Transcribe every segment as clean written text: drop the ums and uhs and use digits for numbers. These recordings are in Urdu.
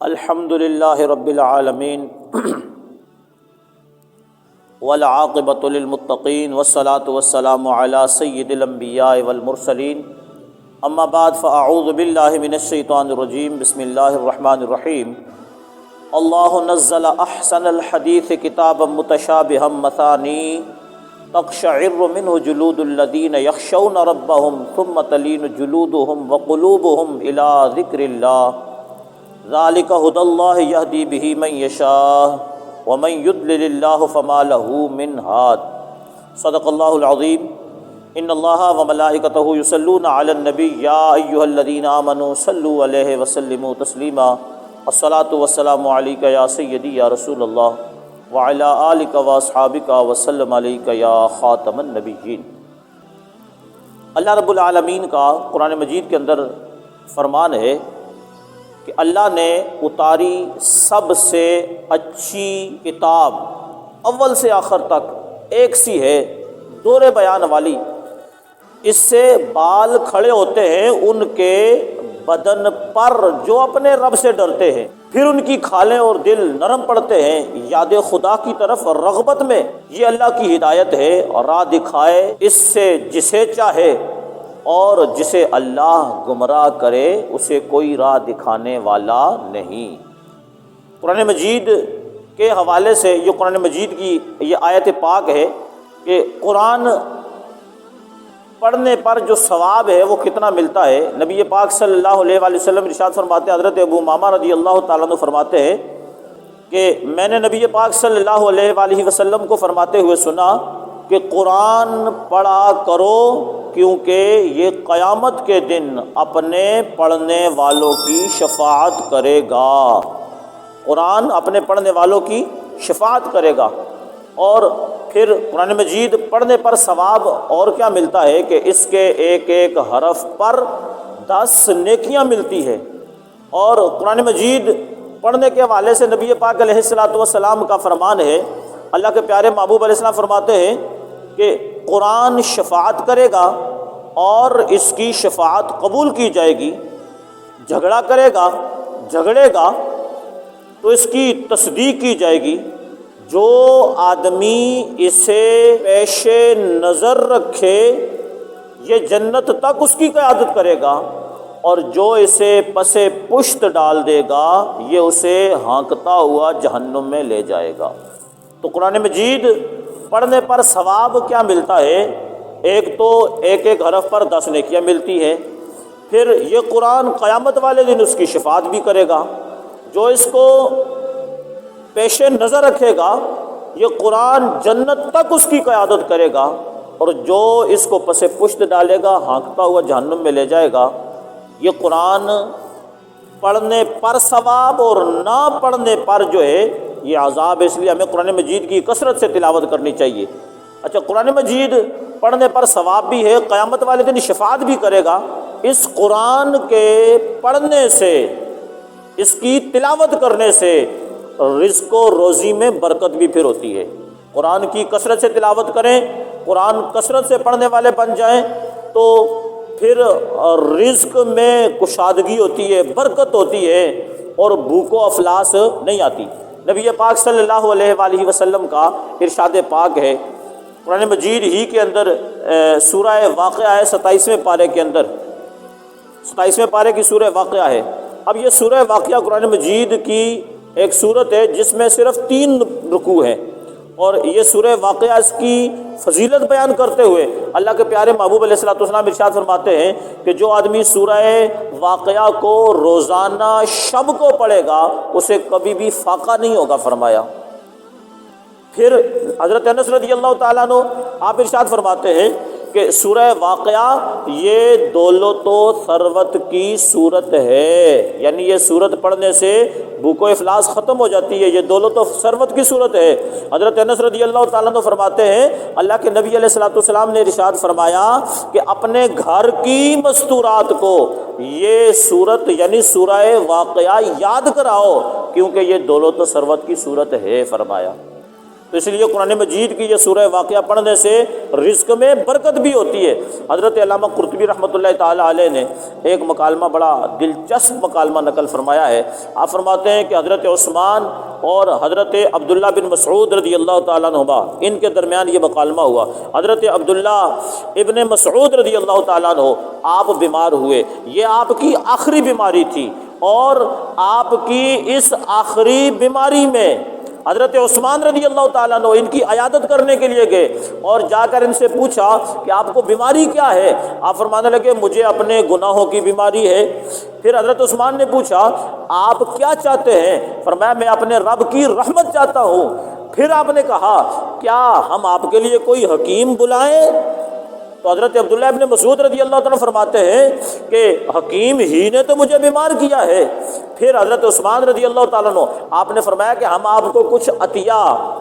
الحمد للہ رب العالمین والعاقبۃ للمتقین والصلاة والسلام علی سید الانبیاء والمرسلین اما بعد فاعوذ باللہ من الشیطان الرجیم بسم اللہ الرحمن الرحیم اللہ نزل احسن الحدیث کتابا متشابہا مثانی تقشعر منہ جلود الذین یخشون ربہم ثم تلین جلودہم وقلوبہم الی ذکر اللہ ذالک ھدی اللہ یہدی بہ من یشاء ومن یضلل اللہ فما لہ من ہاد صدق اللہ العظیم ان اللہ وملائکتہ یصلون علی النبی یا ایھا الذین آمنوا صلوا علیہ وسلموا تسلیما الصلاۃ والسلام علیک یا سیدی یا رسول اللہ وعلی آلک واصحابک وسلم علیک یا خاتم النبیین۔ اللہ رب العالمین کا قرآن مجید کے اندر فرمان ہے کہ اللہ نے اتاری سب سے اچھی کتاب، اول سے آخر تک ایک سی ہے، دور بیان والی۔ اس سے بال کھڑے ہوتے ہیں ان کے بدن پر جو اپنے رب سے ڈرتے ہیں، پھر ان کی کھالیں اور دل نرم پڑتے ہیں یاد خدا کی طرف رغبت میں۔ یہ اللہ کی ہدایت ہے اور راہ دکھائے اس سے جسے چاہے، اور جسے اللہ گمراہ کرے اسے کوئی راہ دکھانے والا نہیں۔ قرآن مجید کے حوالے سے یہ قرآن مجید کی یہ آیت پاک ہے کہ قرآن پڑھنے پر جو ثواب ہے وہ کتنا ملتا ہے۔ نبی پاک صلی اللہ علیہ وآلہ وسلم ارشاد فرماتے ہیں، حضرت ابو امامہ رضی اللہ تعالیٰ عنہ فرماتے ہیں کہ میں نے نبی پاک صلی اللہ علیہ وآلہ وسلم کو فرماتے ہوئے سنا کہ قرآن پڑھا کرو کیونکہ یہ قیامت کے دن اپنے پڑھنے والوں کی شفاعت کرے گا۔ قرآن اپنے پڑھنے والوں کی شفاعت کرے گا۔ اور پھر قرآن مجید پڑھنے پر ثواب اور کیا ملتا ہے کہ اس کے ایک ایک حرف پر 10 نیکیاں ملتی ہے۔ اور قرآن مجید پڑھنے کے حوالے سے نبی پاک علیہ الصلوۃ والسلام کا فرمان ہے، اللہ کے پیارے محبوب علیہ السلام فرماتے ہیں کہ قرآن شفاعت کرے گا اور اس کی شفاعت قبول کی جائے گی، جھگڑا کرے گا، جھگڑے گا تو اس کی تصدیق کی جائے گی۔ جو آدمی اسے پیش نظر رکھے یہ جنت تک اس کی قیادت کرے گا، اور جو اسے پس پشت ڈال دے گا یہ اسے ہانکتا ہوا جہنم میں لے جائے گا۔ تو قرآن مجید پڑھنے پر ثواب کیا ملتا ہے؟ ایک تو ایک ایک حرف پر 10 نیکیاں ملتی ہیں، پھر یہ قرآن قیامت والے دن اس کی شفاعت بھی کرے گا۔ جو اس کو پیش نظر رکھے گا یہ قرآن جنت تک اس کی قیادت کرے گا، اور جو اس کو پس پشت ڈالے گا ہانکتا ہوا جہنم میں لے جائے گا۔ یہ قرآن پڑھنے پر ثواب اور نہ پڑھنے پر جو ہے یہ عذاب، اس لیے ہمیں قرآن مجید کی کثرت سے تلاوت کرنی چاہیے۔ اچھا، قرآن مجید پڑھنے پر ثواب بھی ہے، قیامت والے دن شفاعت بھی کرے گا۔ اس قرآن کے پڑھنے سے، اس کی تلاوت کرنے سے رزق و روزی میں برکت بھی پھر ہوتی ہے۔ قرآن کی کثرت سے تلاوت کریں، قرآن کثرت سے پڑھنے والے بن جائیں تو پھر رزق میں کشادگی ہوتی ہے، برکت ہوتی ہے، اور بھوک و افلاس نہیں آتی۔ نبی پاک صلی اللہ علیہ وآلہ وسلم کا ارشاد پاک ہے قرآن مجید ہی کے اندر، سورہ واقعہ ہے 27ویں پارے کے اندر، 27ویں پارے کی سورہ واقعہ ہے۔ اب یہ سورہ واقعہ قرآن مجید کی ایک سورت ہے جس میں صرف 3 رکوع ہیں، اور یہ سورہ واقعہ اس کی فضیلت بیان کرتے ہوئے اللہ کے پیارے محبوب علیہ الصلوۃ والسلام ارشاد فرماتے ہیں کہ جو آدمی سورہ واقعہ کو روزانہ شب کو پڑھے گا اسے کبھی بھی فاقہ نہیں ہوگا فرمایا۔ پھر حضرت انس رضی اللہ تعالیٰ عنہ آپ ارشاد فرماتے ہیں کہ سورہ واقعہ یہ دولت و ثروت کی صورت ہے، یعنی یہ صورت پڑھنے سے بھوک و افلاس ختم ہو جاتی ہے، یہ دولت و ثروت کی صورت ہے۔ حضرت انس رضی اللہ تعالیٰ عنہ فرماتے ہیں اللہ کے نبی علیہ الصلوۃ والسلام نے ارشاد فرمایا کہ اپنے گھر کی مستورات کو یہ صورت یعنی سورہ واقعہ یاد کراؤ کیونکہ یہ دولت و ثروت کی صورت ہے فرمایا۔ تو اس لیے قرآن مجید کی یہ سورہ واقعہ پڑھنے سے رزق میں برکت بھی ہوتی ہے۔ حضرت علامہ قرطبی رحمۃ اللہ تعالیٰ علیہ نے ایک مکالمہ بڑا دلچسپ مکالمہ نقل فرمایا ہے۔ آپ فرماتے ہیں کہ حضرت عثمان اور حضرت عبداللہ بن مسعود رضی اللہ تعالیٰ عنہما ان کے درمیان یہ مکالمہ ہوا۔ حضرت عبداللہ ابن مسعود رضی اللہ تعالیٰ عنہ آپ بیمار ہوئے، یہ آپ کی آخری بیماری تھی، اور آپ کی اس آخری بیماری میں حضرت عثمان رضی اللہ تعالیٰ عنہ ان کی عیادت کرنے کے لیے گئے، اور جا کر ان سے پوچھا کہ آپ کو بیماری کیا ہے؟ آپ فرمانے لگے مجھے اپنے گناہوں کی بیماری ہے۔ پھر حضرت عثمان نے پوچھا آپ کیا چاہتے ہیں؟ فرمایا میں اپنے رب کی رحمت چاہتا ہوں۔ پھر آپ نے کہا کیا ہم آپ کے لیے کوئی حکیم بلائیں؟ تو حضرت عبداللہ ابن مسعود رضی اللہ تعالیٰ فرماتے ہیں کہ حکیم ہی نے تو مجھے بیمار کیا ہے۔ پھر حضرت عثمان رضی اللہ تعالیٰ عنہ آپ نے فرمایا کہ ہم آپ کو کچھ عطیہ،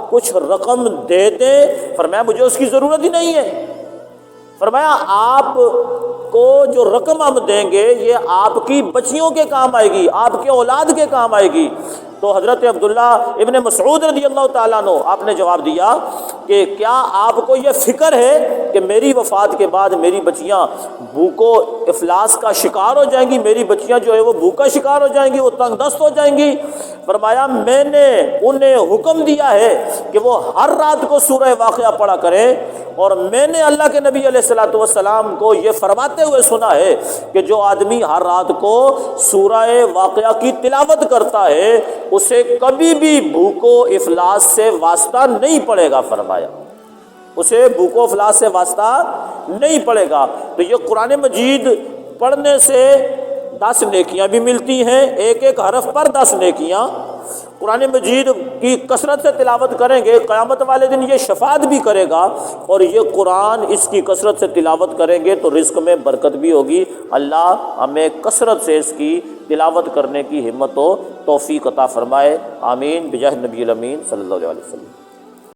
کچھ رقم دے دیں؟ فرمایا مجھے اس کی ضرورت ہی نہیں ہے۔ فرمایا آپ کو جو رقم ہم دیں گے یہ آپ کی بچیوں کے کام آئے گی، آپ کے اولاد کے کام آئے گی۔ تو حضرت عبداللہ ابن مسعود رضی اللہ تعالیٰ عنہ آپ نے جواب دیا کہ کیا آپ کو یہ فکر ہے کہ میری وفات کے بعد میری بچیاں بھوک و افلاس کا شکار ہو جائیں گی؟ میری بچیاں جو ہے وہ بھوک کا شکار ہو جائیں گی، وہ تنگ دست ہو جائیں گی؟ فرمایا میں نے انہیں حکم دیا ہے کہ وہ ہر رات کو سورہ واقعہ پڑھا کریں، اور میں نے اللہ کے نبی علیہ الصلوۃ والسلام کو یہ فرماتے ہوئے سنا ہے کہ جو آدمی ہر رات کو سورہ واقعہ کی تلاوت کرتا ہے اسے کبھی بھی بھوک و افلاس سے واسطہ نہیں پڑے گا۔ فرمایا اسے بھوک و افلاس سے واسطہ نہیں پڑے گا۔ تو یہ قرآن مجید پڑھنے سے 10 نیکیاں بھی ملتی ہیں، ایک ایک حرف پر 10 نیکیاں۔ قرآن مجید کی کثرت سے تلاوت کریں گے، قیامت والے دن یہ شفاعت بھی کرے گا، اور یہ قرآن اس کی کثرت سے تلاوت کریں گے تو رزق میں برکت بھی ہوگی۔ اللہ ہمیں کثرت سے اس کی تلاوت کرنے کی ہمت و توفیق عطا فرمائے، آمین بجاہ نبی الامین صلی اللہ علیہ وسلم۔